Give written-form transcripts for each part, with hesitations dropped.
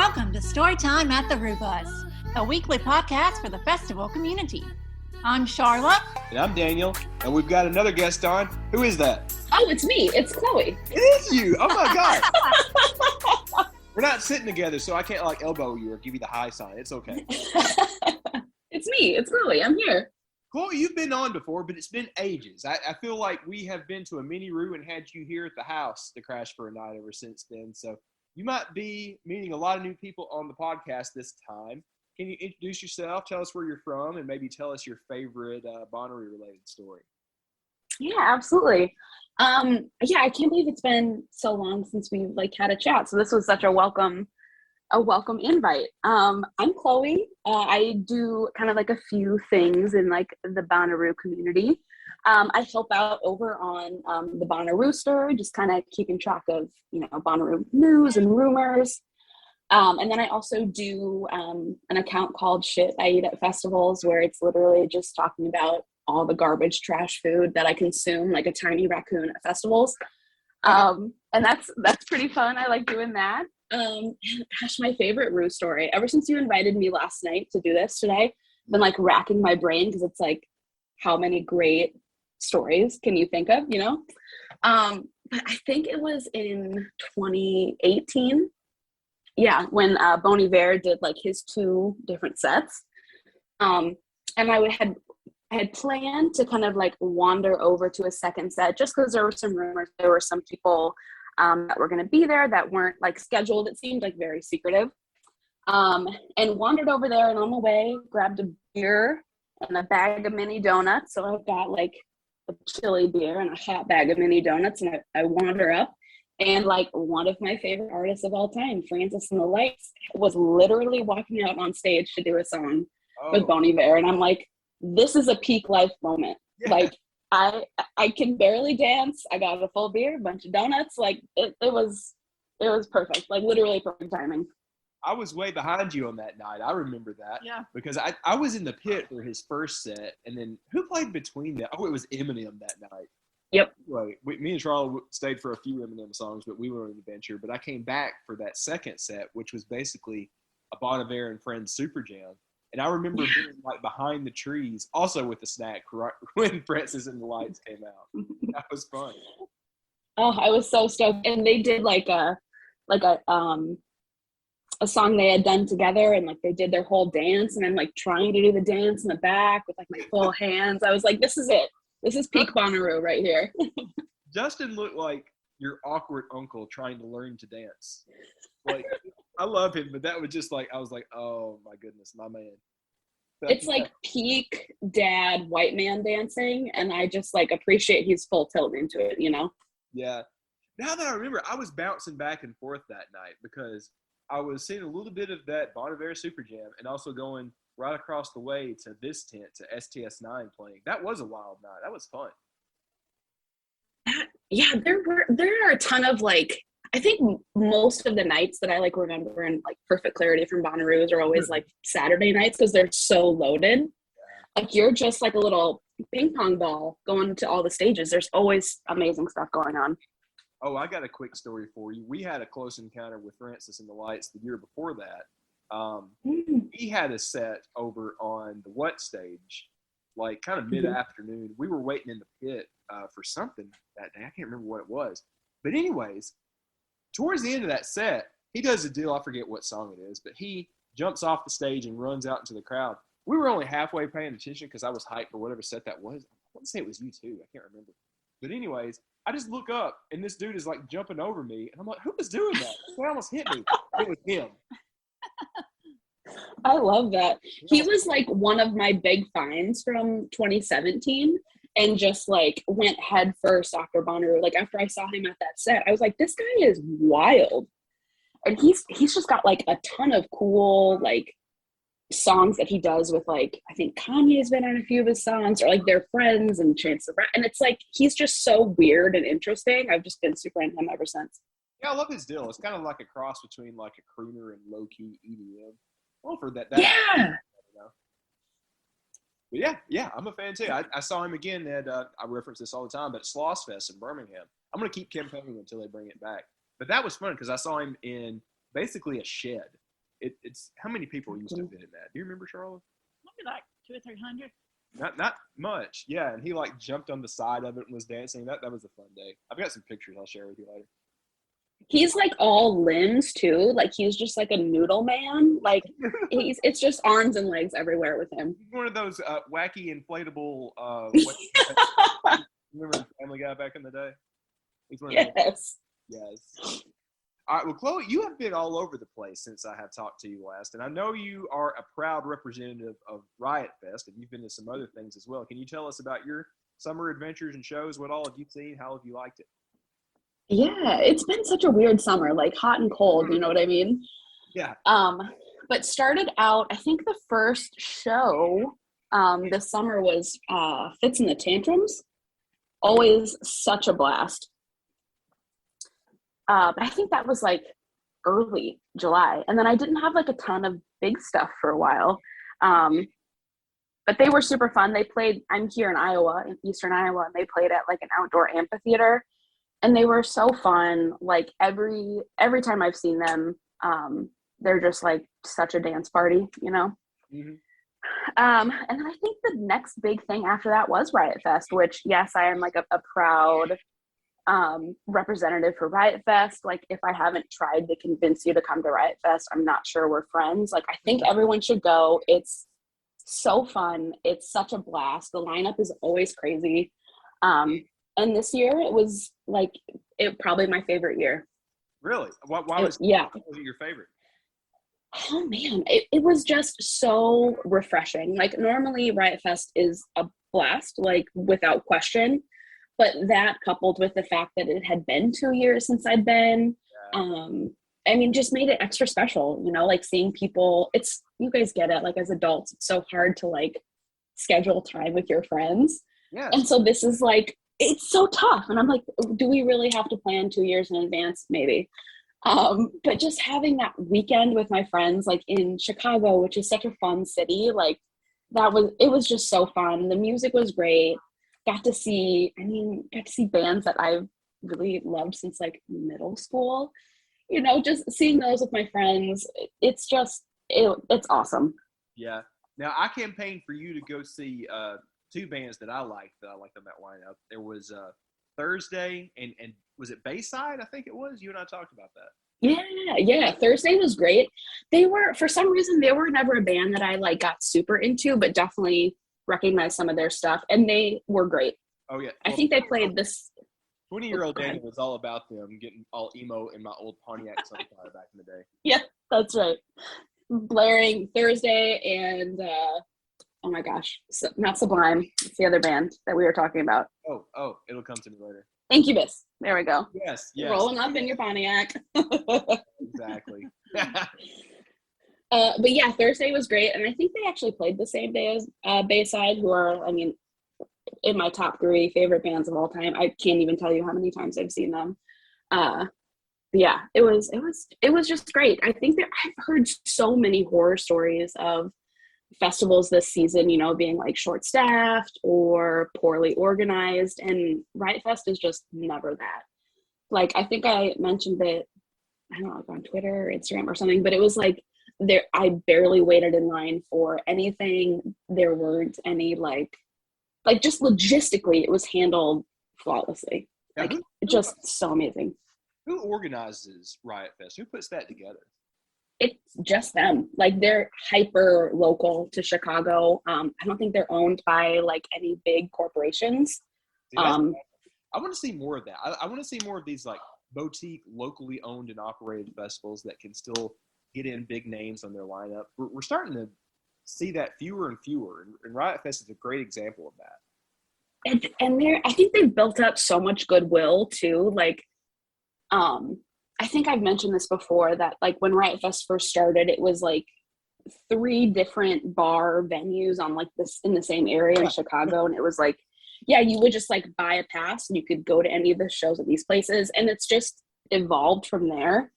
Welcome to Storytime at the Rubus, a weekly podcast for the festival community. I'm Charlotte. And I'm Daniel, and we've got another guest on. Who is that? Oh, it's me. It's Chloe. It is you. Oh my God. We're not sitting together, so I can't elbow you or give you the high sign. It's okay. It's me. It's Chloe. I'm here. Chloe, you've been on before, but it's been ages. I feel like we have been to a mini Roo and had you here at the house to crash for a night ever since then. So you might be meeting a lot of new people on the podcast this time. Can you introduce yourself, tell us where you're from, and maybe tell us your favorite Bonnaroo-related story? Yeah, absolutely. I can't believe it's been so long since we had a chat. So this was such a welcome invite. I'm Chloe. I do kind of a few things in the Bonnaroo community. I help out over on the Bonnarooster, just kind of keeping track of Bonnaroo news and rumors. And then I also do an account called Shit I Eat at Festivals, where it's literally just talking about all the garbage trash food that I consume like a tiny raccoon at festivals. And that's pretty fun. I like doing that. Gosh, my favorite Roo story. Ever since you invited me last night to do this today, I've been racking my brain because it's how many great stories can you think of, But I think it was in 2018. Yeah, when Bon Iver did his two different sets. And I had planned to kind of wander over to a second set just because there were some rumors. There were some people that were going to be there that weren't scheduled. It seemed very secretive. And wandered over there, and on the way grabbed a beer and a bag of mini donuts. So I've got a chili beer and a hot bag of mini donuts, and I wander up. And one of my favorite artists of all time, Francis and the Lights, was literally walking out on stage to do a song with Bon Iver. And I'm this is a peak life moment. Yeah. I can barely dance. I got a full beer, a bunch of donuts. It was perfect. Literally perfect timing. I was way behind you on that night. I remember that. Yeah. Because I was in the pit for his first set, and then who played between that? Oh, it was Eminem that night. Yep. Right. Me and Charlotte stayed for a few Eminem songs, but we were on an adventure. But I came back for that second set, which was basically a Bon Iver and Friends Super Jam. And I remember being behind the trees, also with the snack, when Francis and the Lights came out. That was fun. Oh, I was so stoked. And they did a song they had done together, and they did their whole dance, and I'm trying to do the dance in the back with my full hands. I was this is it. This is peak Bonnaroo right here. Justin looked like your awkward uncle trying to learn to dance. I love him, but that was just I was oh my goodness, my man. It's peak dad white man dancing, and I just appreciate he's full tilt into it, Yeah. Now that I remember, I was bouncing back and forth that night because I was seeing a little bit of that Bon Iver Super Jam and also going right across the way to this tent, to STS9 playing. That was a wild night. That was fun. Yeah, there are a ton of I think most of the nights that I remember in perfect clarity from Bonnaroo's are always Saturday nights because they're so loaded. Yeah. You're just a little ping pong ball going to all the stages. There's always amazing stuff going on. Oh, I got a quick story for you. We had a close encounter with Francis and the Lights the year before that. He had a set over on the What stage, kind of mid-afternoon. We were waiting in the pit for something that day. I can't remember what it was. But anyways, towards the end of that set, he does a deal. I forget what song it is, but he jumps off the stage and runs out into the crowd. We were only halfway paying attention because I was hyped for whatever set that was. I want to say it was you too. I can't remember. But anyways, I just look up, and this dude is jumping over me. And I'm who was doing that? He almost hit me. It was him. I love that. He was one of my big finds from 2017, and just went head first after Bonnaroo. After I saw him at that set, I was this guy is wild. And he's just got a ton of cool songs that he does with I think Kanye's been on a few of his songs, or their friends and Chance the Rapper. And it's he's just so weird and interesting. I've just been super into him ever since. Yeah, I love his deal. It's kind of a cross between a crooner and low-key EDM. Well, for that. Yeah. But yeah, I'm a fan too. I saw him again at, I reference this all the time, but Sloss Fest in Birmingham. I'm going to keep campaigning until they bring it back. But that was fun because I saw him in basically a shed. it's how many people used to have been in that? Do you remember, Charlotte? Maybe like 200 or 300. Not much. Yeah, and he like jumped on the side of it and was dancing. That was a fun day. I've got some pictures I'll share with you later. He's like all limbs too. Like he's just like a noodle man. Like it's just arms and legs everywhere with him. He's one of those wacky inflatable. Remember Family Guy back in the day? He's one of those. Yes. All right. Well, Chloe, you have been all over the place since I have talked to you last, and I know you are a proud representative of Riot Fest, and you've been to some other things as well. Can you tell us about your summer adventures and shows? What all have you seen? How have you liked it? Yeah, it's been such a weird summer, like hot and cold, you know what I mean? Yeah. But started out, I think the first show this summer was Fits in the Tantrums. Always such a blast. But I think that was like early July. And then I didn't have like a ton of big stuff for a while. But they were super fun. They played, I'm here in Iowa, in Eastern Iowa, and they played at like an outdoor amphitheater. And they were so fun. Like every time I've seen them, they're just like such a dance party, you know? Mm-hmm. And I think the next big thing after that was Riot Fest, which yes, I am like a proud representative for Riot Fest. Like if I haven't tried to convince you to come to Riot Fest, I'm not sure we're friends. Like I think everyone should go. It's so fun. It's such a blast. The lineup is always crazy. And this year it was like probably my favorite year. Really? Why was it your favorite? Oh man, it was just so refreshing. Like normally Riot Fest is a blast, like without question. But that coupled with the fact that it had been 2 years since I'd been, I mean, just made it extra special, you know, like seeing people, you guys get it, like as adults, it's so hard to like schedule time with your friends. Yes. And so this is like, it's so tough. And I'm like, do we really have to plan 2 years in advance? Maybe. But just having that weekend with my friends, like in Chicago, which is such a fun city, like it was just so fun. The music was great. Got to see bands that I've really loved since like middle school, you know, just seeing those with my friends. It's it's awesome. Yeah. Now I campaigned for you to go see two bands that I liked on that lineup. There was Thursday and was it Bayside? I think it was. You and I talked about that. Yeah. Thursday was great. For some reason, they were never a band that I like got super into, but definitely recognized some of their stuff, and they were great. Oh yeah. I think they played this. 20-year-old Daniel was all about them getting all emo in my old Pontiac Sunfire back in the day. Yeah, that's right. Blaring Thursday and oh my gosh, not Sublime. It's the other band that we were talking about. Oh, it'll come to me later. Incubus. There we go. Yes. Rolling up in your Pontiac. Exactly. But yeah, Thursday was great, and I think they actually played the same day as Bayside, who are, I mean, in my top 3 favorite bands of all time. I can't even tell you how many times I've seen them. But yeah, it was just great. I think that I've heard so many horror stories of festivals this season, you know, being like short-staffed or poorly organized, and Riot Fest is just never that. Like, I think I mentioned it, I don't know, like on Twitter or Instagram or something, but it was like I barely waited in line for anything. There weren't any like just logistically, it was handled flawlessly. Now, like just so amazing. Who organizes Riot Fest? Who puts that together? It's just them. Like they're hyper local to Chicago. I don't think they're owned by like any big corporations. See, I want to see more of that. I want to see more of these like boutique, locally owned and operated festivals that can still get in big names on their lineup. We're starting to see that fewer and fewer, and Riot Fest is a great example of that. And I think they've built up so much goodwill too. Like, I think I've mentioned this before that like when Riot Fest first started, it was like 3 different bar venues on like this in the same area in Chicago, and it was like, yeah, you would just like buy a pass and you could go to any of the shows at these places, and it's just evolved from there.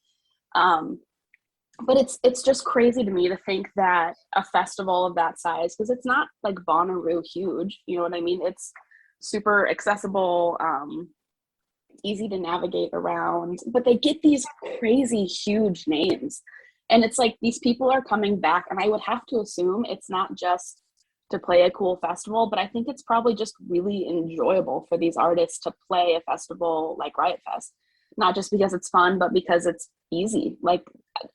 But it's just crazy to me to think that a festival of that size, because it's not like Bonnaroo huge, you know what I mean? It's super accessible, easy to navigate around, but they get these crazy huge names. And it's like these people are coming back, and I would have to assume it's not just to play a cool festival, but I think it's probably just really enjoyable for these artists to play a festival like Riot Fest. Not just because it's fun, but because it's easy. Like,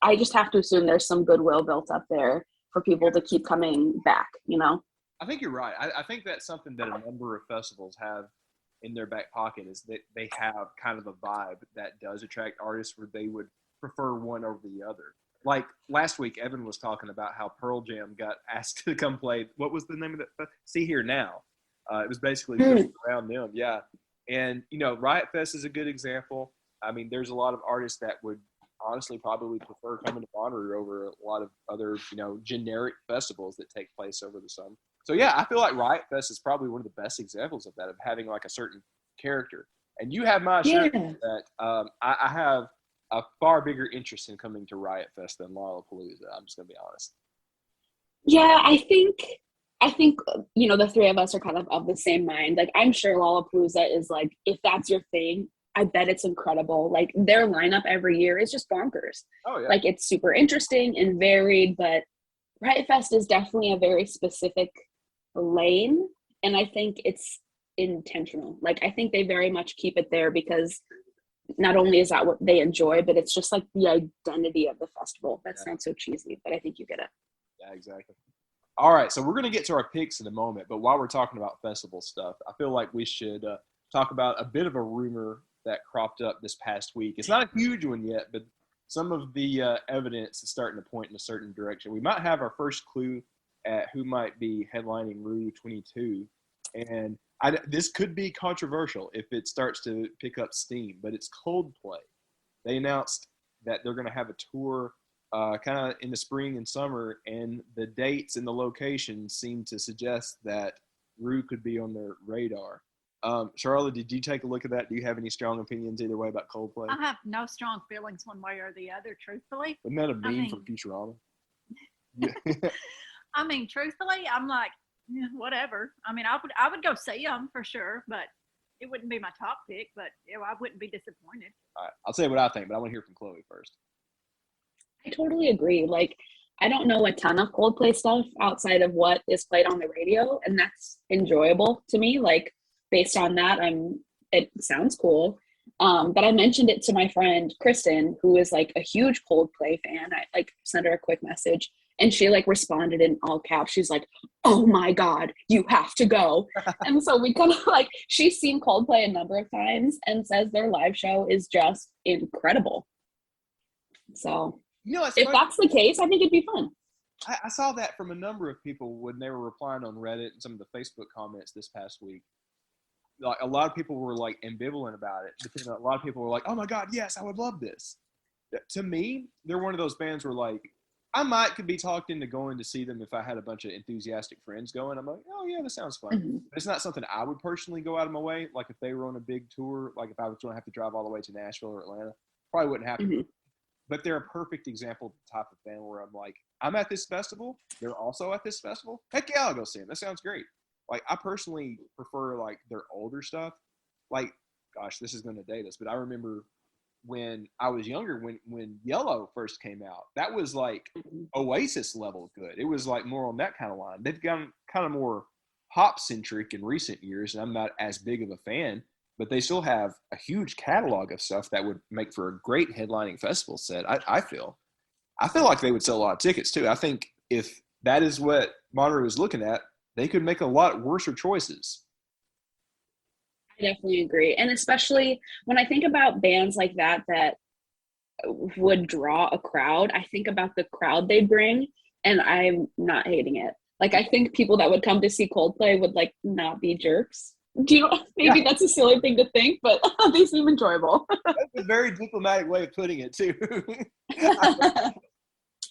I just have to assume there's some goodwill built up there for people to keep coming back, you know? I think you're right. I think that's something that a number of festivals have in their back pocket, is that they have kind of a vibe that does attract artists where they would prefer one over the other. Like last week, Evan was talking about how Pearl Jam got asked to come play. What was the name of that? See Here Now. It was basically just around them. Yeah. And, you know, Riot Fest is a good example. I mean, there's a lot of artists that would honestly probably prefer coming to Bonnaroo over a lot of other, you know, generic festivals that take place over the summer. So, yeah, I feel like Riot Fest is probably one of the best examples of that, of having like a certain character. And you have my assurance that I have a far bigger interest in coming to Riot Fest than Lollapalooza. I'm just going to be honest. Yeah, I think, you know, the three of us are kind of the same mind. Like, I'm sure Lollapalooza is like, if that's your thing, I bet it's incredible. Like, their lineup every year is just bonkers. Oh, yeah. Like, it's super interesting and varied, but Riot Fest is definitely a very specific lane, and I think it's intentional. Like, I think they very much keep it there because not only is that what they enjoy, but it's just like the identity of the festival. That sounds so cheesy, but I think you get it. Yeah, exactly. All right, so we're going to get to our picks in a moment, but while we're talking about festival stuff, I feel like we should talk about a bit of a rumor that cropped up this past week. It's not a huge one yet, but some of the evidence is starting to point in a certain direction. We might have our first clue at who might be headlining Rue 22, and this could be controversial if it starts to pick up steam, but it's Coldplay. They announced that they're going to have a tour kind of in the spring and summer, and the dates and the locations seem to suggest that Rue could be on their radar. Charlotte, did you take a look at that? Do you have any strong opinions either way about Coldplay? I have no strong feelings one way or the other, truthfully. Isn't that a meme from Futurama? I mean, truthfully, I'm like, yeah, whatever. I mean, I would go see them for sure, but it wouldn't be my top pick, but you know, I wouldn't be disappointed. All right, I'll tell you what I think, but I want to hear from Chloe first. I totally agree. Like, I don't know a ton of Coldplay stuff outside of what is played on the radio, and that's enjoyable to me. Like, based on that, it sounds cool. But I mentioned it to my friend Kristen, who is like a huge Coldplay fan. I like sent her a quick message, and she like responded in all caps. She's like, "Oh my God, you have to go." And so we kind of like, she's seen Coldplay a number of times and says their live show is just incredible. So if that's the case, I think it'd be fun. I saw that from a number of people when they were replying on Reddit and some of the Facebook comments this past week. Like, a lot of people were like ambivalent about it, but then a lot of people were like, "Oh my God, yes, I would love this." To me, they're one of those bands where like could be talked into going to see them if I had a bunch of enthusiastic friends going. I'm like, "Oh yeah, that sounds fun." Mm-hmm. But it's not something I would personally go out of my way. Like if they were on a big tour, like if I was going to have to drive all the way to Nashville or Atlanta, probably wouldn't happen. Mm-hmm. But they're a perfect example of the type of band where I'm like, I'm at this festival. They're also at this festival. Heck yeah, I'll go see them. That sounds great. Like, I personally prefer, like, their older stuff. Like, gosh, this is going to date us, but I remember when I was younger, when Yellow first came out, that was, like, Oasis level good. It was, like, more on that kind of line. They've gotten kind of more pop-centric in recent years, and I'm not as big of a fan, but they still have a huge catalog of stuff that would make for a great headlining festival set, I feel. I feel like they would sell a lot of tickets, too. I think if that is what Bonnaroo is looking at, they could make a lot worse choices. I definitely agree. And especially when I think about bands like that would draw a crowd, I think about the crowd they bring, and I'm not hating it. Like, I think people that would come to see Coldplay would, like, not be jerks. Do you know, maybe that's a silly thing to think, but they seem enjoyable. That's a very diplomatic way of putting it, too.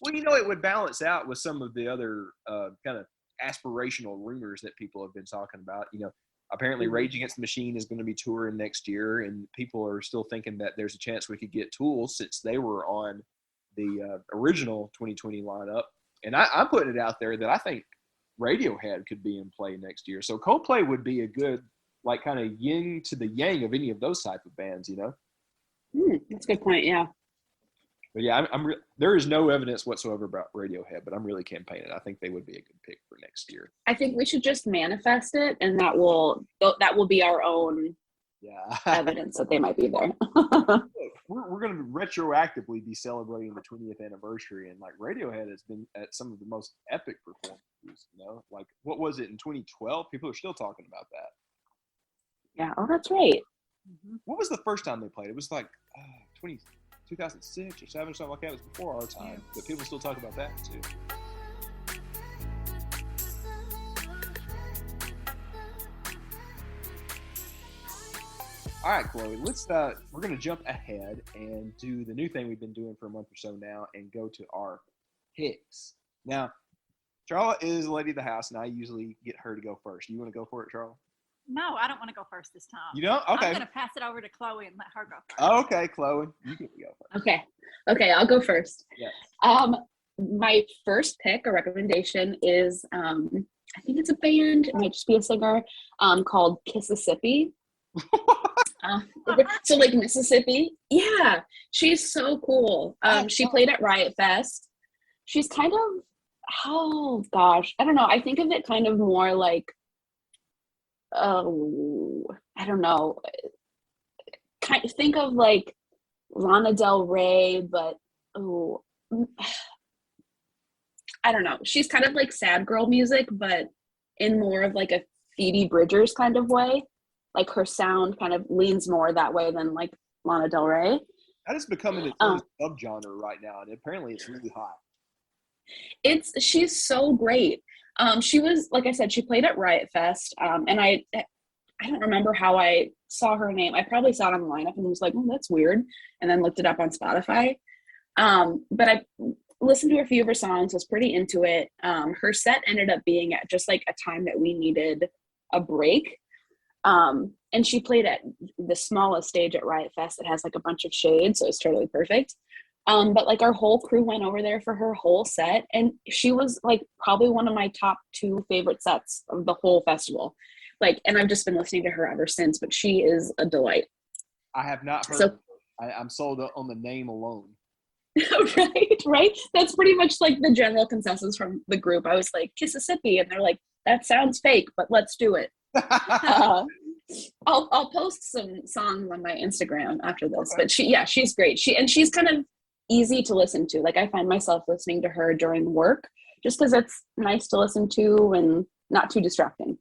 Well, you know, it would balance out with some of the other kind of aspirational rumors that people have been talking about. You know, apparently Rage Against the Machine is going to be touring next year, and people are still thinking that there's a chance we could get Tool since they were on the original 2020 lineup. And I'm putting it out there that I think Radiohead could be in play next year. So Coldplay would be a good, like, kind of yin to the yang of any of those type of bands, you know? That's a good point, yeah. But yeah, there is no evidence whatsoever about Radiohead, but I'm really campaigning. I think they would be a good pick for next year. I think we should just manifest it, and that will be our own evidence that they might be there. We're going to retroactively be celebrating the 20th anniversary, and like Radiohead has been at some of the most epic performances. You know, like what was it in 2012? People are still talking about that. Yeah. Oh, that's right. What was the first time they played? It was like 2006 or 7 or something like that. It was before our time, but people still talk about that too. All right, Chloe, we're going to jump ahead and do the new thing we've been doing for a month or so now and go to our picks. Now, Charlotte is the lady of the house, and I usually get her to go first. You want to go for it, Charlotte? No, I don't want to go first this time. You don't? Okay. I'm going to pass it over to Chloe and let her go first. Oh, okay, Chloe. You get to go first. Okay, I'll go first. Yes. My first pick or recommendation is, I think it's a band, it might just be a singer, called Kississippi. So like Mississippi. Yeah, she's so cool. She played at Riot Fest. She's kind of, oh gosh, I don't know. I think of it kind of more like, I don't know. Think of like Lana Del Rey, but I don't know. She's kind of like sad girl music, but in more of like a Phoebe Bridgers kind of way. Like her sound kind of leans more that way than like Lana Del Rey. That is becoming its own subgenre right now, and apparently it's really hot. She's so great. She was, like I said, she played at Riot Fest, and I don't remember how I saw her name. I probably saw it on the lineup and was like, oh, that's weird, and then looked it up on Spotify. But I listened to a few of her songs, was pretty into it. Her set ended up being at just like a time that we needed a break. And she played at the smallest stage at Riot Fest that has like a bunch of shade, so it's totally perfect. But like our whole crew went over there for her whole set, and she was like probably one of my top 2 favorite sets of the whole festival. Like, and I've just been listening to her ever since, but she is a delight. I have not heard. I'm sold on the name alone. Right. That's pretty much like the general consensus from the group. I was like, Kississippi, and they're like, that sounds fake, but let's do it. I'll post some songs on my Instagram after this, but she's great. She's kind of easy to listen to. Like I find myself listening to her during work just because it's nice to listen to and not too distracting.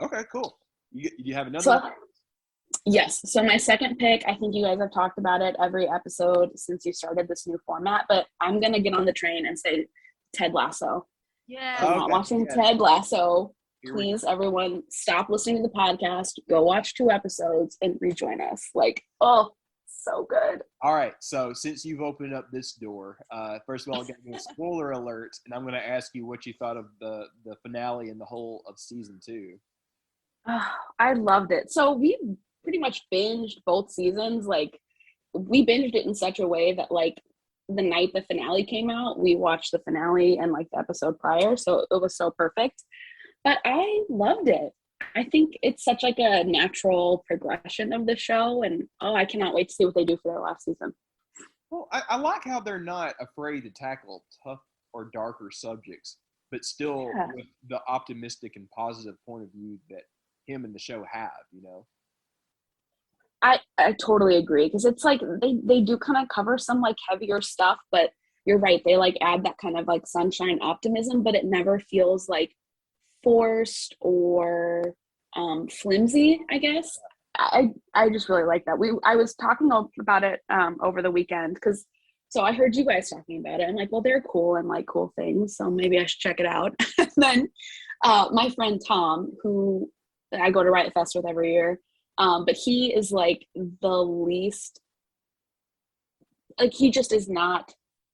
Okay, cool. You have another one? Yes. So my second pick, I think you guys have talked about it every episode since you started this new format, but I'm going to get on the train and say Ted Lasso. Yeah. I'm not watching Ted Lasso. Please, everyone, stop listening to the podcast, go watch 2 episodes and rejoin us. Like, oh, so good. All right. So since you've opened up this door, first of all, I'm going to give a spoiler alert, and I'm going to ask you what you thought of the finale and the whole of season 2. I loved it. So we pretty much binged both seasons. Like, we binged it in such a way that, like, the night the finale came out, we watched the finale and, like, the episode prior. So it was so perfect. But I loved it. I think it's such like a natural progression of the show, and I cannot wait to see what they do for their last season. Well, I like how they're not afraid to tackle tough or darker subjects, but still with the optimistic and positive point of view that him and the show have, you know? I totally agree, because it's like they do kind of cover some like heavier stuff, but you're right, they like add that kind of like sunshine optimism, but it never feels like forced or flimsy, I guess. I just really like that. I was talking about it over the weekend, because so I heard you guys talking about it. I'm like, well, they're cool and like cool things, so maybe I should check it out. And then my friend Tom, who I go to Riot Fest with every year, but he is like the least, like he just is not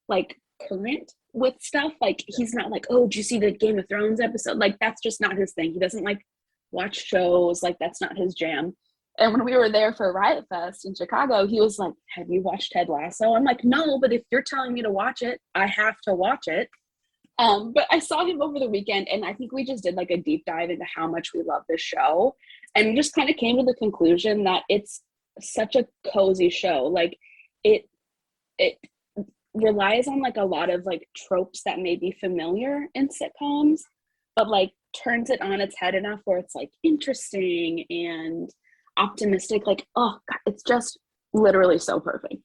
like current with stuff. Like he's not like, oh, did you see the Game of Thrones episode? Like that's just not his thing. He doesn't like watch shows. Like that's not his jam. And when we were there for Riot Fest in Chicago, he was like, have you watched Ted Lasso? I'm like, no, but if you're telling me to watch it, I have to watch it. But I saw him over the weekend, and I think we just did like a deep dive into how much we love this show, and we just kind of came to the conclusion that it's such a cozy show. Like it relies on like a lot of like tropes that may be familiar in sitcoms, but like turns it on its head enough where it's like interesting and optimistic. Like, oh God, it's just literally so perfect.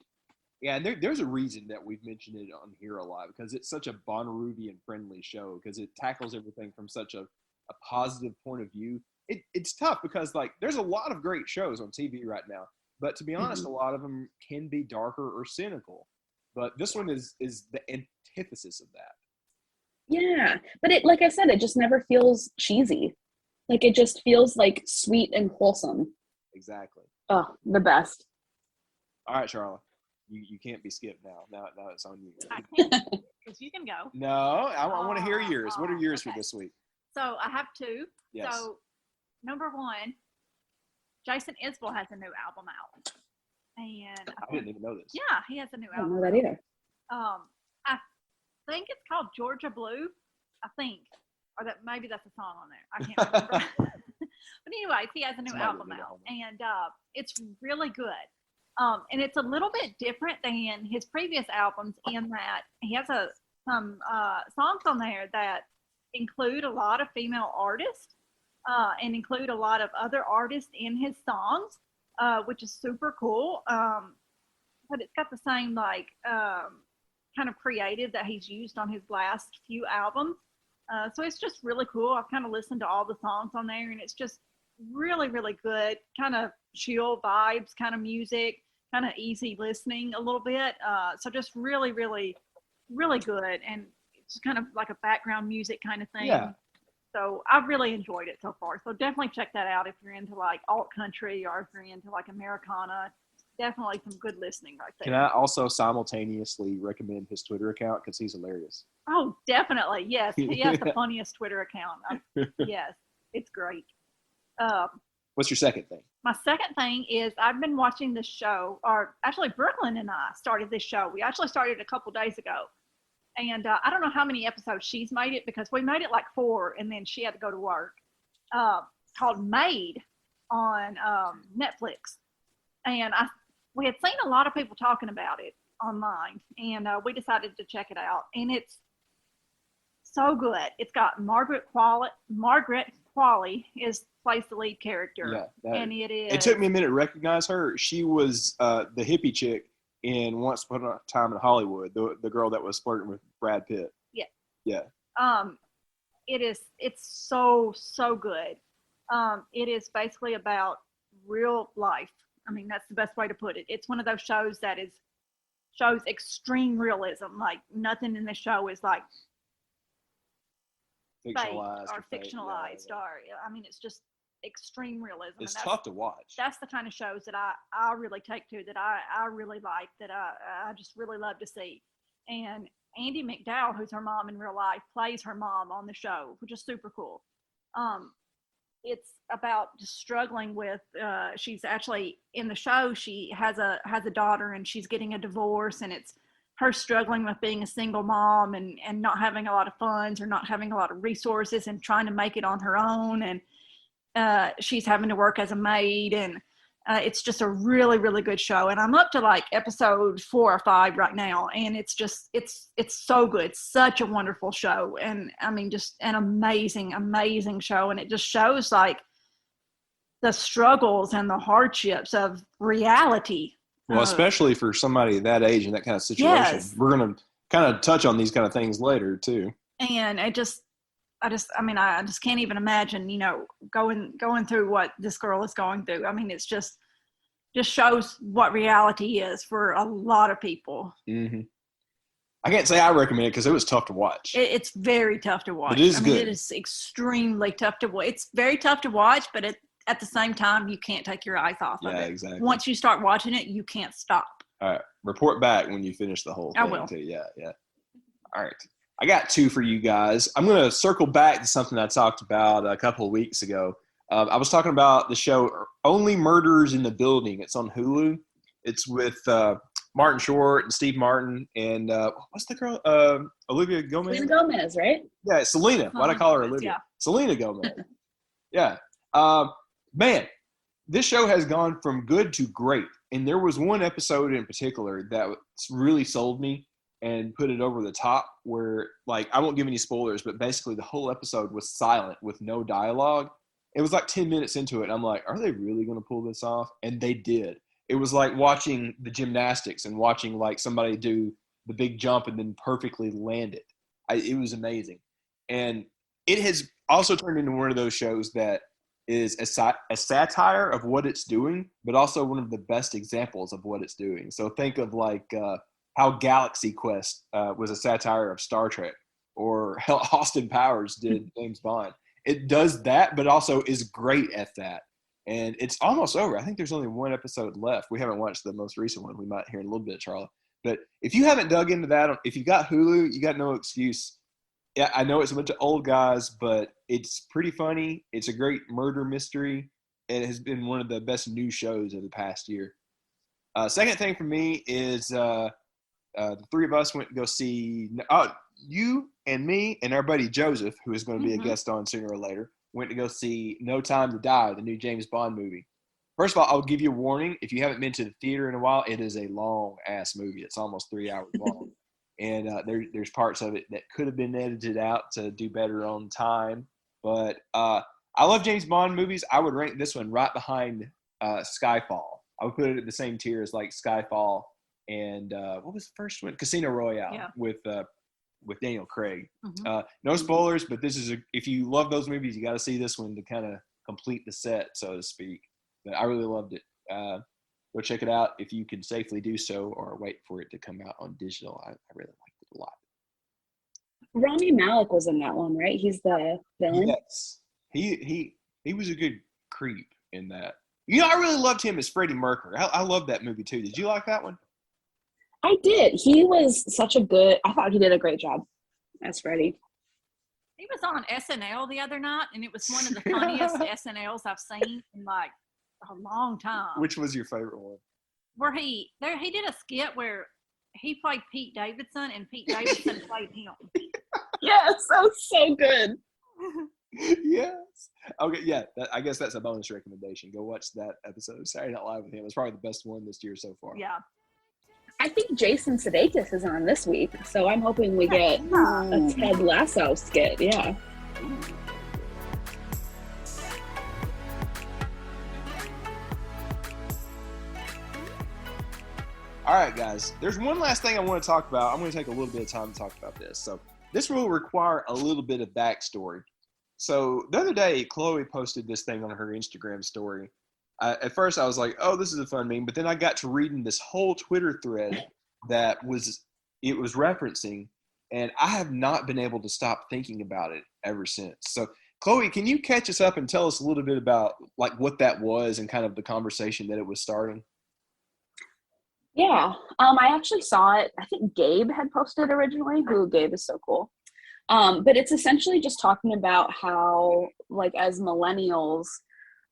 Yeah, and there's a reason that we've mentioned it on here a lot, because it's such a Bonnaroovian friendly show, because it tackles everything from such a positive point of view. It's tough because like there's a lot of great shows on TV right now, but to be honest, a lot of them can be darker or cynical. But this one is the antithesis of that. Yeah, but it, like I said, it just never feels cheesy. Like it just feels like sweet and wholesome. Exactly. Oh, the best. All right, Charlotte. You can't be skipped now. Now it's on you. I can't, because you can go. No, I want to hear yours. What are yours okay. for this week? So I have two. Yes. So number one, Jason Isbell has a new album out, and I didn't even know this. yeah, he has a new I don't album. know that either. I think it's called Georgia Blue. I think, or that maybe that's a song on there. I can't remember. But anyways, he has a new album out, and it's really good. And it's a little bit different than his previous albums in that he has some songs on there that include a lot of female artists and include a lot of other artists in his songs, which is super cool. But it's got the same like kind of creative that he's used on his last few albums. So it's just really cool. I've kind of listened to all the songs on there, and it's just really, really good, kind of chill vibes, kind of music, kind of easy listening a little bit. So just really, really, really good. And it's kind of like a background music kind of thing. Yeah. So I've really enjoyed it so far. So definitely check that out if you're into like alt country or if you're into like Americana. Definitely some good listening right there. Can I also simultaneously recommend his Twitter account, because he's hilarious? Oh, definitely. Yes. He has the funniest Twitter account. Yes. It's great. What's your second thing? My second thing is I've been watching this show, or actually Brooklyn and I started this show. We actually started a couple days ago. And I don't know how many episodes she's made it, because we made it like 4 and then she had to go to work. Called Made on Netflix. And we had seen a lot of people talking about it online, and we decided to check it out. And it's so good. It's got Margaret Qualley plays the lead character. Yeah, and it is. It took me a minute to recognize her. She was the hippie chick in Once Upon a Time in Hollywood, the girl that was flirting with Brad Pitt. Yeah. Yeah. It's so good. It is basically about real life. I mean, that's the best way to put it. It's one of those shows that shows extreme realism. Like nothing in the show is like Fictionalized or fictionalized, yeah. or I mean, it's just extreme realism. It's tough to watch. That's the kind of shows that I really take to, that I really like, that I just really love to see. And Andy McDowell, who's her mom in real life, plays her mom on the show, which is super cool. It's about just struggling with. She's actually in the show. She has a daughter, and she's getting a divorce, and it's her struggling with being a single mom and not having a lot of funds or not having a lot of resources and trying to make it on her own. And she's having to work as a maid, and it's just a really, really good show. And I'm up to like episode 4 or 5 right now. And it's just, it's so good. Such a wonderful show. And I mean, just an amazing, amazing show. And it just shows like the struggles and the hardships of reality. Well, especially for somebody that age in that kind of situation. Yes. We're going to kind of touch on these kind of things later too. And I just can't even imagine, going through what this girl is going through. I mean, it's just shows what reality is for a lot of people. Mm-hmm. I can't say I recommend it because it was tough to watch. It's very tough to watch. It is good. It is extremely tough to watch. It's very tough to watch, but at the same time, you can't take your eyes off of it. Yeah, exactly. Once you start watching it, you can't stop. All right. Report back when you finish the whole thing. I will. Too. Yeah. All right. I got 2 for you guys. I'm going to circle back to something I talked about a couple of weeks ago. I was talking about the show Only Murders in the Building. It's on Hulu. It's with Martin Short and Steve Martin and what's the girl? Olivia Gomez? Selena Gomez, right? Yeah, Selena. Why'd I call her Olivia? Yeah. Selena Gomez. Yeah. Man, this show has gone from good to great. And there was one episode in particular that really sold me. and put it over the top where, like, I won't give any spoilers, but basically the whole episode was silent with no dialogue. It was like 10 minutes into it. I'm like, are they really going to pull this off? And they did. It was like watching the gymnastics and watching like somebody do the big jump and then perfectly land it. It was amazing. And it has also turned into one of those shows that is a satire of what it's doing, but also one of the best examples of what it's doing. So think of like how Galaxy Quest was a satire of Star Trek, or how Austin Powers did James Bond. It does that, but also is great at that. And it's almost over. I think there's only one episode left. We haven't watched the most recent one. We might hear in a little bit, Charlotte. But if you haven't dug into that, if you got Hulu, you got no excuse. Yeah, I know it's a bunch of old guys, but it's pretty funny. It's a great murder mystery. And it has been one of the best new shows of the past year. Second thing for me is the three of us went to go see you and me and our buddy Joseph, who is going to be a guest on sooner or later, went to go see No Time to Die, the new James Bond movie. First of all, I'll give you a warning. If you haven't been to the theater in a while, it is a long-ass movie. It's almost 3 hours long. And there's parts of it that could have been edited out to do better on time. But I love James Bond movies. I would rank this one right behind Skyfall. I would put it at the same tier as like Skyfall and what was the first one? Casino Royale with Daniel Craig. No spoilers, but this is if you love those movies, you got to see this one to kind of complete the set, so to speak. But I really loved it. Go check it out if you can safely do so, or wait for it to come out on digital. I really liked it a lot. Rami Malek was in that one, right? He's the villain. Yes, he was a good creep in that. You know, I really loved him as Freddie Mercury. I love that movie too. Did you like that one? I did. He was I thought he did a great job as Freddie. He was on SNL the other night, and it was one of the funniest SNLs I've seen in like a long time. Which was your favorite one? Where he did a skit where he played Pete Davidson and Pete Davidson played him. Yes, that was so good. Yes. Okay, yeah. I guess that's a bonus recommendation. Go watch that episode of Saturday Night Live with him. It's probably the best one this year so far. Yeah. I think Jason Sudeikis is on this week, so I'm hoping we get a Ted Lasso skit. Yeah. All right, guys. There's one last thing I want to talk about. I'm going to take a little bit of time to talk about this. So this will require a little bit of backstory. So the other day, Chloe posted this thing on her Instagram story. At first, I was like, oh, this is a fun meme. But then I got to reading this whole Twitter thread that was referencing. And I have not been able to stop thinking about it ever since. So, Chloe, can you catch us up and tell us a little bit about like what that was and kind of the conversation that it was starting? Yeah. I actually saw it. I think Gabe had posted originally. Who Gabe is so cool. But it's essentially just talking about how, like, as millennials,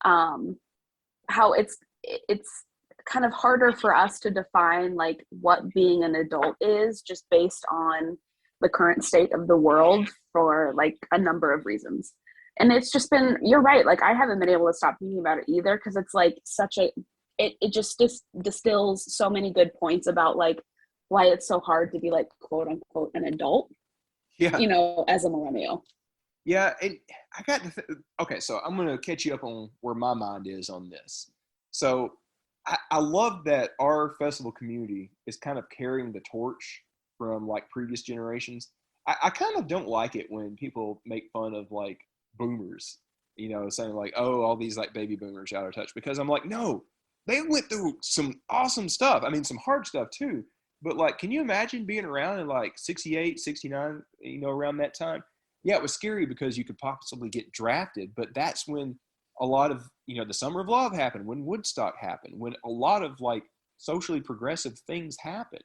how it's kind of harder for us to define like what being an adult is, just based on the current state of the world for like a number of reasons. And it's just been, you're right, like I haven't been able to stop thinking about it either, because it's like it just distills so many good points about like why it's so hard to be like quote unquote an adult, you know, as a millennial. Yeah, and I got to okay, so I'm going to catch you up on where my mind is on this. So I love that our festival community is kind of carrying the torch from like previous generations. I kind of don't like it when people make fun of like boomers, you know, saying like, oh, all these like baby boomers out of touch, because I'm like, no, they went through some awesome stuff. I mean, some hard stuff too. But like, can you imagine being around in like 68, 69, you know, around that time? Yeah, it was scary because you could possibly get drafted, but that's when a lot of, you know, the Summer of Love happened, when Woodstock happened, when a lot of like socially progressive things happened.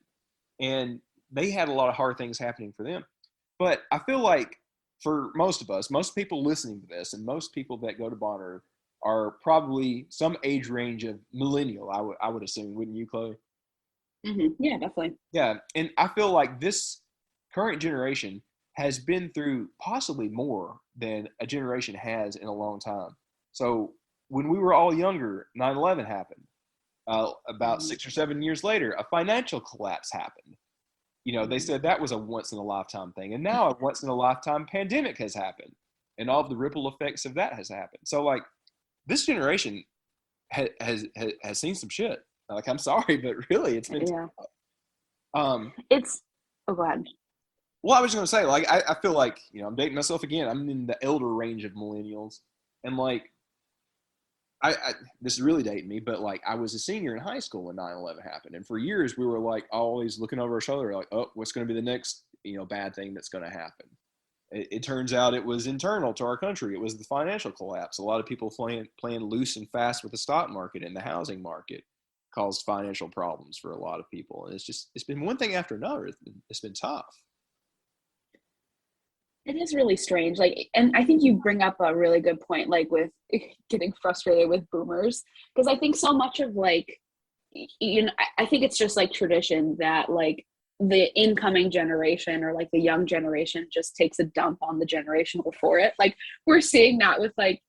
And they had a lot of hard things happening for them. But I feel like for most of us, most people listening to this, and most people that go to Bonnaroo are probably some age range of millennial, I would assume, wouldn't you, Chloe? Mm-hmm. Yeah, definitely. Yeah, and I feel like this current generation has been through possibly more than a generation has in a long time. So when we were all younger, 9/11 happened. About 6 or 7 years later, a financial collapse happened. they said that was a once in a lifetime thing, and now a once in a lifetime pandemic has happened, and all of the ripple effects of that has happened. So like this generation has seen some shit. Like, I'm sorry, but really, it's been it's go ahead. Well, I was just gonna say, like, I feel like, I'm dating myself again. I'm in the elder range of millennials, and like, I this is really dating me, but like, I was a senior in high school when 9/11 happened, and for years we were like always looking over our shoulder, like, oh, what's going to be the next bad thing that's going to happen? It turns out it was internal to our country. It was the financial collapse. A lot of people playing loose and fast with the stock market and the housing market caused financial problems for a lot of people, and it's been one thing after another. It's been tough. It is really strange. Like, and I think you bring up a really good point, like with getting frustrated with boomers, because I think so much of like, I think it's just like tradition that like the incoming generation or like the young generation just takes a dump on the generation before it. Like we're seeing that with like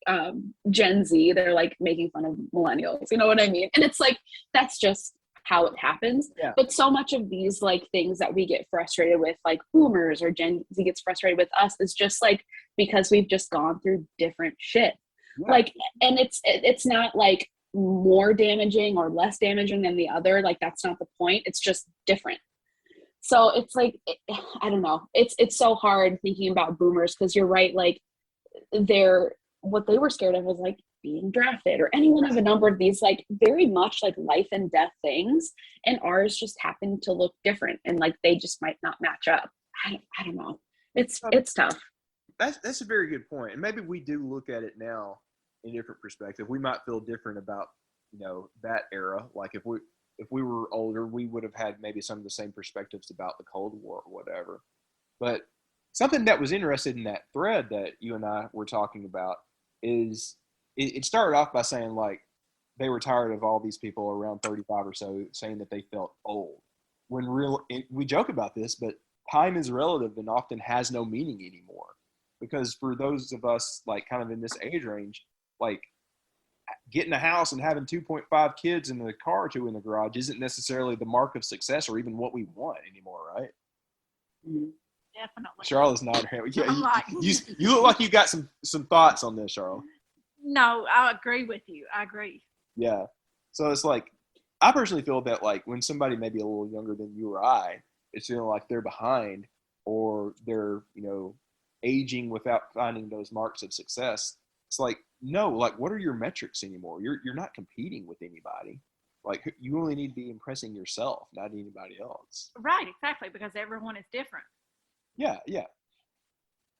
Gen Z, they're like making fun of millennials, you know what I mean? And it's like, that's just how it happens. Yeah. But so much of these like things that we get frustrated with, like boomers or Gen Z gets frustrated with us, is just like because we've just gone through different shit. Yeah. Like, and it's not like more damaging or less damaging than the other. Like that's not the point. It's just different. So it's like, I don't know. It's so hard thinking about boomers, because you're right. Like what they were scared of was like being drafted or any one of a number of these like very much like life and death things, and ours just happen to look different, and like they just might not match up. I don't know. It's tough. That's a very good point, and maybe we do look at it now in a different perspective. We might feel different about that era. Like if we were older, we would have had maybe some of the same perspectives about the Cold War or whatever. But something that was interested in that thread that you and I were talking about is it started off by saying like they were tired of all these people around 35 or so saying that they felt old. We joke about this, but time is relative and often has no meaning anymore. Because for those of us like kind of in this age range, like getting a house and having 2.5 kids in the car or two in the garage isn't necessarily the mark of success or even what we want anymore, right? Definitely. Charlotte's nodding her head. Yeah, you look like you got some thoughts on this, Charlotte. No, I agree with you. I agree. Yeah. So it's like, I personally feel that like when somebody may be a little younger than you or I, it's feeling like they're behind or they're, aging without finding those marks of success. It's like, no, like what are your metrics anymore? You're not competing with anybody. Like you only need to be impressing yourself, not anybody else. Right, exactly, because everyone is different. Yeah.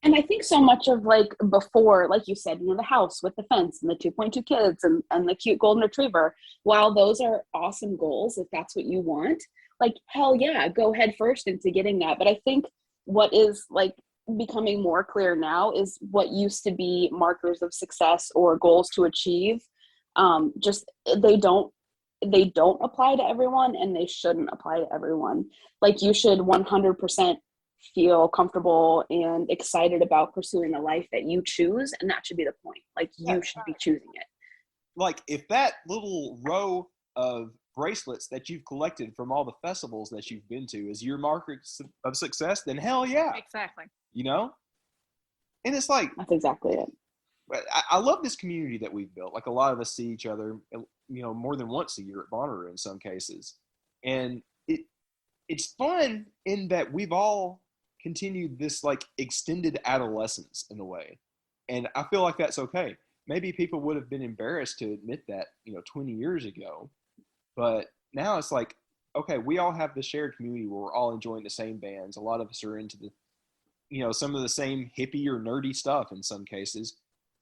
And I think so much of like before, like you said, the house with the fence and the 2.2 kids and the cute golden retriever, while those are awesome goals, if that's what you want, like, hell yeah, go head first into getting that. But I think what is like becoming more clear now is what used to be markers of success or goals to achieve. Just they don't apply to everyone, and they shouldn't apply to everyone. Like you should 100% feel comfortable and excited about pursuing a life that you choose, and that should be the point. Like you should be choosing it. Like if that little row of bracelets that you've collected from all the festivals that you've been to is your marker of success, then hell yeah. Exactly. And it's like, that's exactly it. I love this community that we've built. Like a lot of us see each other, more than once a year at Bonnaroo in some cases. And it's fun in that we've all continued this like extended adolescence in a way. And I feel like that's okay. Maybe people would have been embarrassed to admit that, 20 years ago. But now it's like, okay, we all have this shared community where we're all enjoying the same bands. A lot of us are into the, some of the same hippie or nerdy stuff in some cases.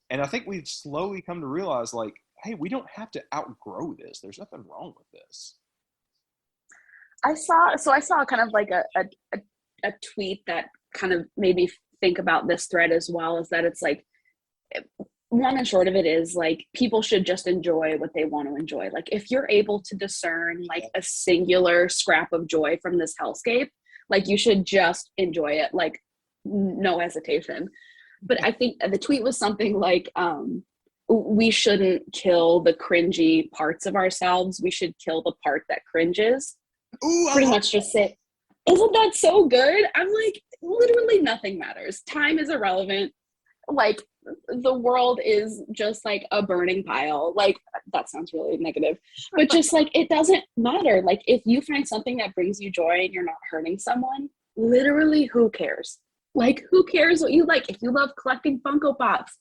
And I think we've slowly come to realize like, hey, we don't have to outgrow this. There's nothing wrong with this. I saw kind of like a tweet that kind of made me think about this thread as well, is that it's like, long and short of it is like people should just enjoy what they want to enjoy. Like if you're able to discern like a singular scrap of joy from this hellscape, like you should just enjoy it, like no hesitation. But I think the tweet was something like, we shouldn't kill the cringy parts of ourselves. We should kill the part that cringes. Ooh, pretty much just say Isn't that so good? I'm like, literally nothing matters. Time is irrelevant. Like, the world is just like a burning pile. Like, that sounds really negative, but just like, it doesn't matter. Like, if you find something that brings you joy and you're not hurting someone, literally, who cares? Like, who cares what you like? If you love collecting Funko Pops,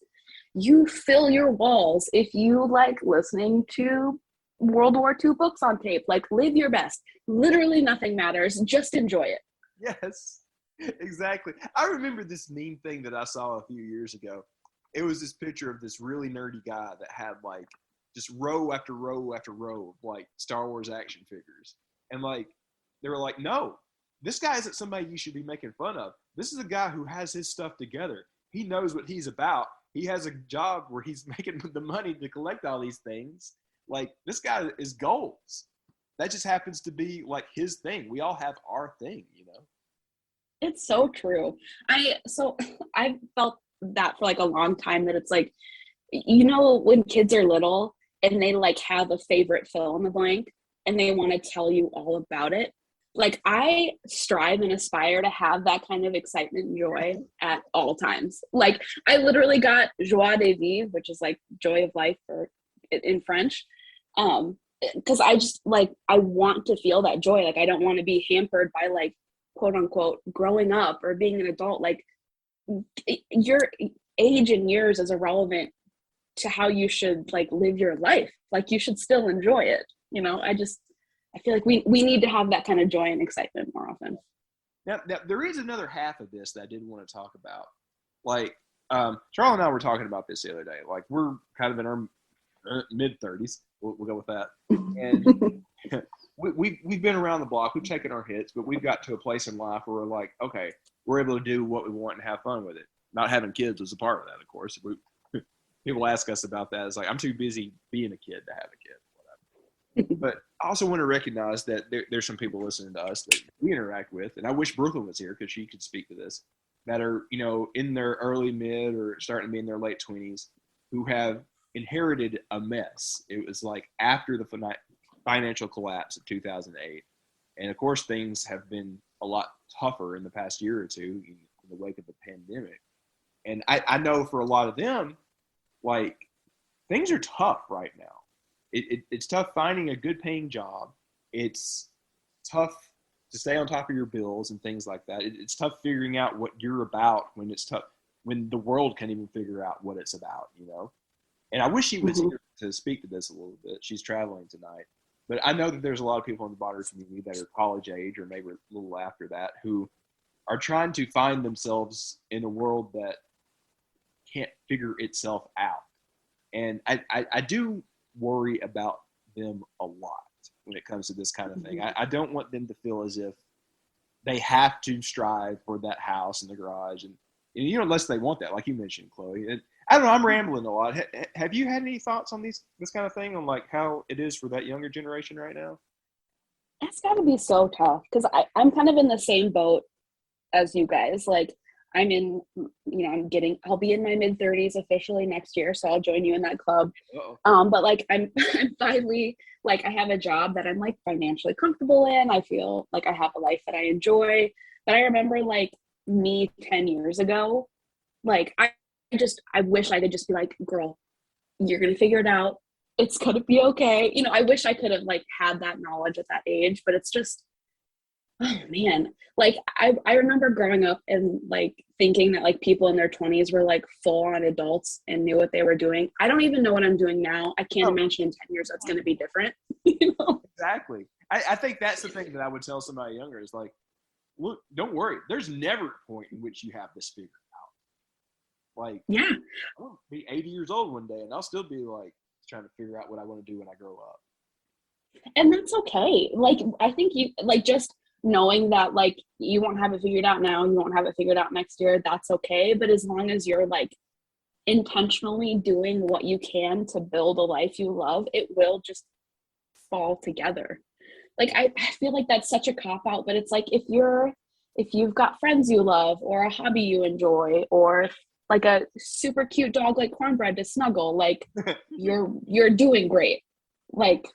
you fill your walls. If you like listening to World War II books on tape, like, live your best. Literally nothing matters. Just enjoy it. Yes, exactly. I remember this meme thing that I saw a few years ago. It was this picture of this really nerdy guy that had like just row after row after row of like Star Wars action figures. And like, they were like, no, this guy isn't somebody you should be making fun of. This is a guy who has his stuff together. He knows what he's about. He has a job where he's making the money to collect all these things. Like, this guy is goals. That just happens to be like his thing. We all have our thing, you know? It's so true. I've felt that for like a long time, that it's like, you know, when kids are little and they like have a favorite fill in the blank and they want to tell you all about it. Like, I strive and aspire to have that kind of excitement and joy at all times. Like, I literally got joie de vivre, which is like joy of life in French. Because I just like, I want to feel that joy. Like, I don't want to be hampered by like, quote unquote, growing up or being an adult. Like, your age and years is irrelevant to how you should like live your life. Like, you should still enjoy it. You know, I feel like we need to have that kind of joy and excitement more often. Now, there is another half of this that I did want to talk about. Like, Charlie and I were talking about this the other day. Like, we're kind of in our mid-30s. We'll go with that. And we've been around the block. We've taken our hits, but we've got to a place in life where we're like, okay, we're able to do what we want and have fun with it. Not having kids was a part of that, of course. People ask us about that. It's like, I'm too busy being a kid to have a kid. But I also want to recognize that there's some people listening to us that we interact with, and I wish Brooklyn was here because she could speak to this, that are, you know, in their early mid or starting to be in their late 20s, who have inherited a mess. It was like after the financial collapse of 2008. And of course, things have been a lot tougher in the past year or two in the wake of the pandemic. And I know for a lot of them, like, things are tough right now. It's tough finding a good paying job. It's tough to stay on top of your bills and things like that. It's tough figuring out what you're about when it's tough, when the world can't even figure out what it's about, you know? And I wish she was here to speak to this a little bit. She's traveling tonight. But I know that there's a lot of people in the Bonnarooster community that are college age or maybe a little after that who are trying to find themselves in a world that can't figure itself out. And I do worry about them a lot when it comes to this kind of thing. I don't want them to feel as if they have to strive for that house in the garage, and you know, unless they want that, like you mentioned, Chloe. And I don't know, I'm rambling a lot. Have you had any thoughts on this kind of thing, on like how it is for that younger generation right now? That's got to be so tough, because I'm kind of in the same boat as you guys. Like, I'm in, you know, I'll be in my mid 30s officially next year. So I'll join you in that club. But like, I'm finally, like, I have a job that I'm like financially comfortable in. I feel like I have a life that I enjoy. But I remember like me 10 years ago, like, I wish I could just be like, girl, you're going to figure it out. It's going to be okay. You know, I wish I could have like had that knowledge at that age, but it's just, oh man, like I remember growing up and like thinking that like people in their 20s were like full on adults and knew what they were doing. I don't even know what I'm doing now. I can't imagine in 10 years that's going to be different. You know? Exactly. I think that's the thing that I would tell somebody younger is like, look, don't worry. There's never a point in which you have this figured out. Like, yeah, I'll be 80 years old one day and I'll still be like trying to figure out what I want to do when I grow up. And that's okay. Like, I think you like just knowing that like you won't have it figured out now, you won't have it figured out next year, that's okay. But as long as you're like intentionally doing what you can to build a life you love, it will just fall together. Like, I feel like that's such a cop out, but it's like if you've got friends you love or a hobby you enjoy or like a super cute dog like Cornbread to snuggle, like you're doing great. Like,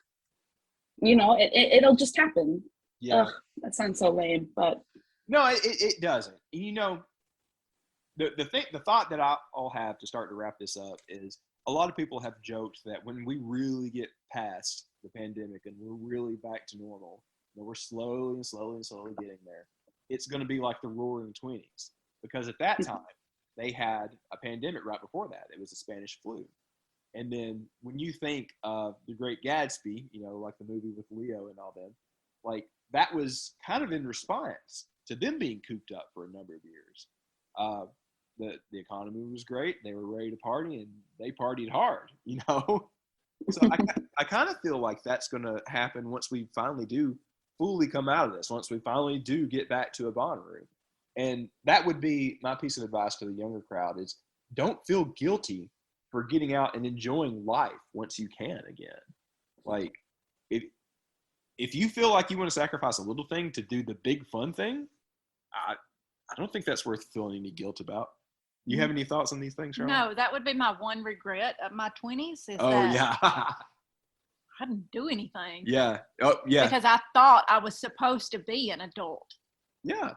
you know, it'll just happen. Yeah. Ugh, that sounds so lame, but No, it doesn't. You know, the thought that I'll have to start to wrap this up is a lot of people have joked that when we really get past the pandemic and we're really back to normal, we're slowly getting there. It's going to be like the Roaring '20s, because at that time they had a pandemic right before that. It was the Spanish flu. And then when you think of The Great Gatsby, like the movie with Leo and all them, like that was kind of in response to them being cooped up for a number of years. The economy was great. They were ready to party, and they partied hard, So I kind of feel like that's going to happen once we finally do fully come out of this, once we finally do get back to a Bonnaroo. And that would be my piece of advice to the younger crowd is don't feel guilty for getting out and enjoying life once you can again. Like, if you feel like you want to sacrifice a little thing to do the big fun thing, I don't think that's worth feeling any guilt about. You have any thoughts on these things, Charlotte? No, that would be my one regret of my 20s is yeah. I didn't do anything. Yeah. Oh, yeah. Because I thought I was supposed to be an adult. Yeah.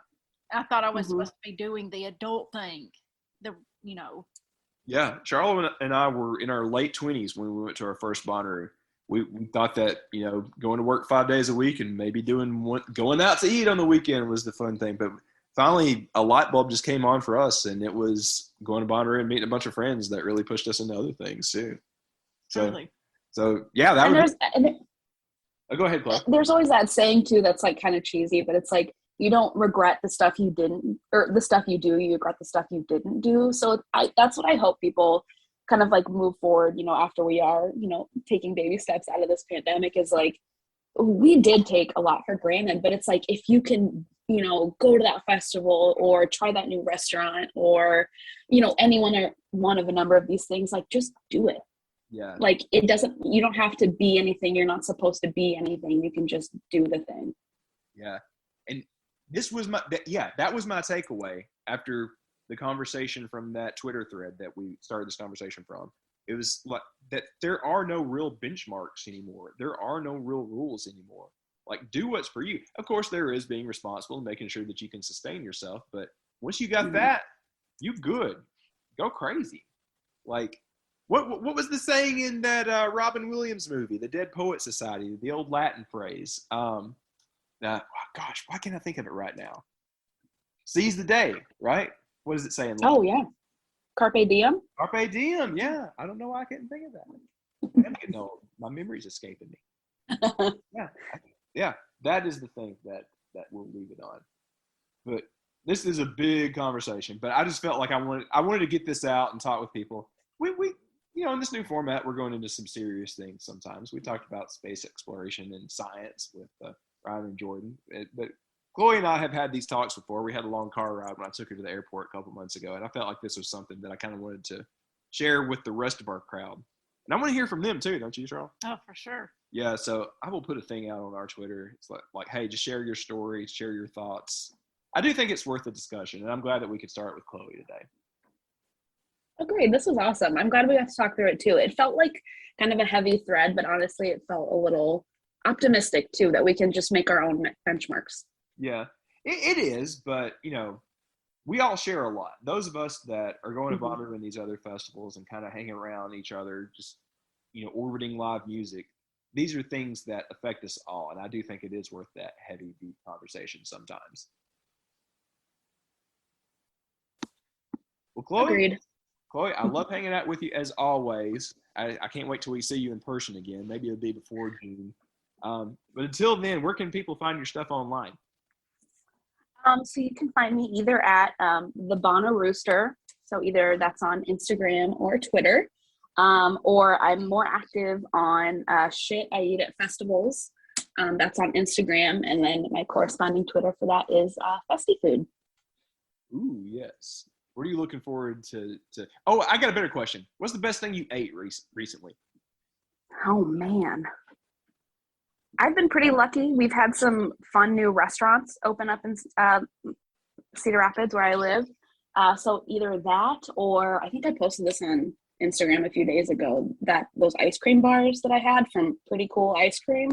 I thought I was supposed to be doing the adult thing. Yeah. Charlotte and I were in our late 20s when we went to our first Bonnaroo. We thought that, going to work 5 days a week and maybe going out to eat on the weekend was the fun thing. But finally, a light bulb just came on for us, and it was going to Bonnaroo and meeting a bunch of friends that really pushed us into other things too. Totally. So yeah, that oh, go ahead, Chloe. There's always that saying too that's like kind of cheesy, but it's like you don't regret the stuff you didn't, or the stuff you do, you regret the stuff you didn't do. So that's what I hope people kind of like move forward, after we are, taking baby steps out of this pandemic, is like, we did take a lot for granted, but it's like, if you can, go to that festival or try that new restaurant or, any one of a number of these things, like just do it. Yeah. Like you don't have to be anything. You're not supposed to be anything. You can just do the thing. Yeah. And that was my takeaway after the conversation from that Twitter thread that we started this conversation from. It was like that there are no real benchmarks anymore. There are no real rules anymore. Like, do what's for you. Of course, there is being responsible and making sure that you can sustain yourself. But once you got that, you good. Go crazy. Like, what was the saying in that Robin Williams movie, The Dead Poet Society, the old Latin phrase? Gosh, why can't I think of it right now? Seize the day, right? What does it say in Latin? Oh, yeah. Carpe diem? Carpe diem, yeah. I don't know why I couldn't think of that. I'm getting old. My memory's escaping me. Yeah, that is the thing that we'll leave it on. But this is a big conversation. But I just felt like I wanted to get this out and talk with people. We in this new format, we're going into some serious things sometimes. We talked about space exploration and science with Ryan and Jordan. But Chloe and I have had these talks before. We had a long car ride when I took her to the airport a couple months ago, and I felt like this was something that I kind of wanted to share with the rest of our crowd. And I want to hear from them too, don't you, Charles? Oh, for sure. Yeah, so I will put a thing out on our Twitter. It's like, hey, just share your story, share your thoughts. I do think it's worth a discussion, and I'm glad that we could start with Chloe today. Agreed. This was awesome. I'm glad we got to talk through it too. It felt like kind of a heavy thread, but honestly, it felt a little optimistic too, that we can just make our own benchmarks. Yeah, it is, but we all share a lot. Those of us that are going to Bonnaroo and these other festivals and kind of hanging around each other, just orbiting live music, these are things that affect us all, and I do think it is worth that heavy, deep conversation sometimes. Well, Chloe, I love hanging out with you as always. I can't wait till we see you in person again. Maybe it'll be before June. But until then, where can people find your stuff online? So you can find me either at The Bonnarooster. So either that's on Instagram or Twitter. Or I'm more active on Shit I Eat at Festivals. That's on Instagram. And then my corresponding Twitter for that is Festy Food. Ooh, yes. What are you looking forward to? Oh, I got a better question. What's the best thing you ate recently? Oh, man. I've been pretty lucky. We've had some fun new restaurants open up in Cedar Rapids where I live. So either that, or I think I posted this on Instagram a few days ago, those ice cream bars that I had from Pretty Cool Ice Cream.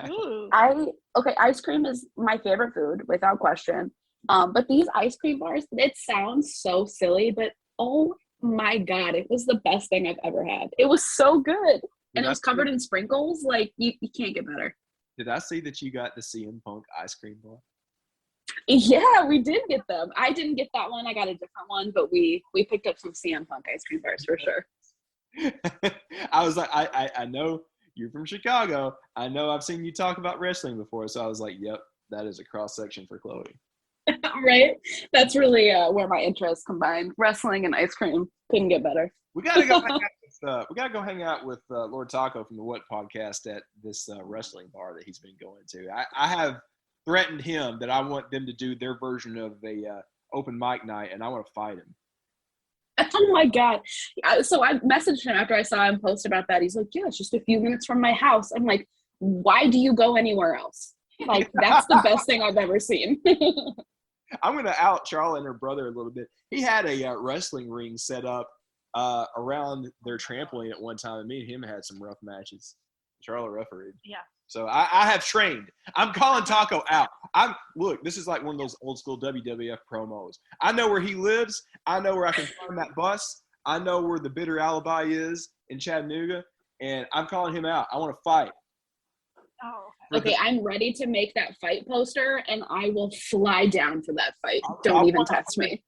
Ooh. Ice cream is my favorite food without question. But these ice cream bars, it sounds so silly, but oh my God, it was the best thing I've ever had. It was so good. And it was covered in sprinkles. Like, you can't get better. Did I see that you got the CM Punk ice cream bar? Yeah, we did get them. I didn't get that one. I got a different one, but we picked up some CM Punk ice cream bars for sure. I was like, I know you're from Chicago. I know I've seen you talk about wrestling before. So I was like, yep, that is a cross section for Chloe. Right? That's really where my interests combined. Wrestling and ice cream. Couldn't get better. We gotta go hang out with Lord Taco from the What Podcast at this wrestling bar that he's been going to. I have threatened him that I want them to do their version of a open mic night, and I want to fight him. Oh my God. So I messaged him after I saw him post about that. He's like, yeah, it's just a few minutes from my house. I'm like, why do you go anywhere else? Like, that's the best thing I've ever seen. I'm going to out Charlotte and her brother a little bit. He had a wrestling ring set up around their trampoline at one time, and me and him had some rough matches. Charlotte refereed. Yeah. So I have trained. I'm calling Taco out. Look, this is like one of those old school WWF promos. I know where he lives. I know where I can find that bus. I know where the Bitter Alibi is in Chattanooga, and I'm calling him out. I want to fight. Oh, okay. I'm ready to make that fight poster, and I will fly down for that fight. Don't even test me.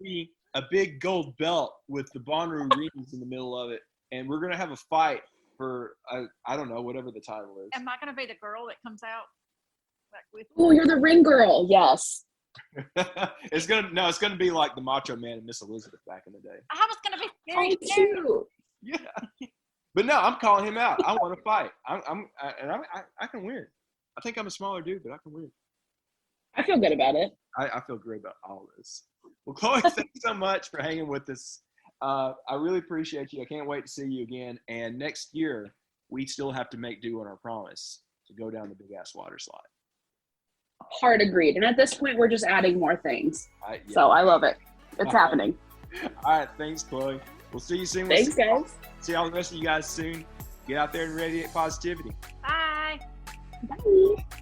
A big gold belt with the Bonnaroo rings in the middle of it, and we're gonna have a fight for I don't know, whatever the title is. am I going to be the girl that comes out? Like with? Oh, you're the ring girl. Yes. It's gonna be like the Macho Man and Miss Elizabeth back in the day. I was going to be very cute. Yeah. But no, I'm calling him out. I want to fight. I can win. I think I'm a smaller dude, but I can win. I feel good about it. I feel great about all this. Well, Chloe, thanks so much for hanging with us. I really appreciate you. I can't wait to see you again. And next year, we still have to make do on our promise to go down the big ass water slide. Hard agreed. And at this point, we're just adding more things. Yeah. So I love it. It's happening. All right. Thanks, Chloe. We'll see you soon. Thanks, guys. See all the rest of you guys soon. Get out there and radiate positivity. Bye. Bye.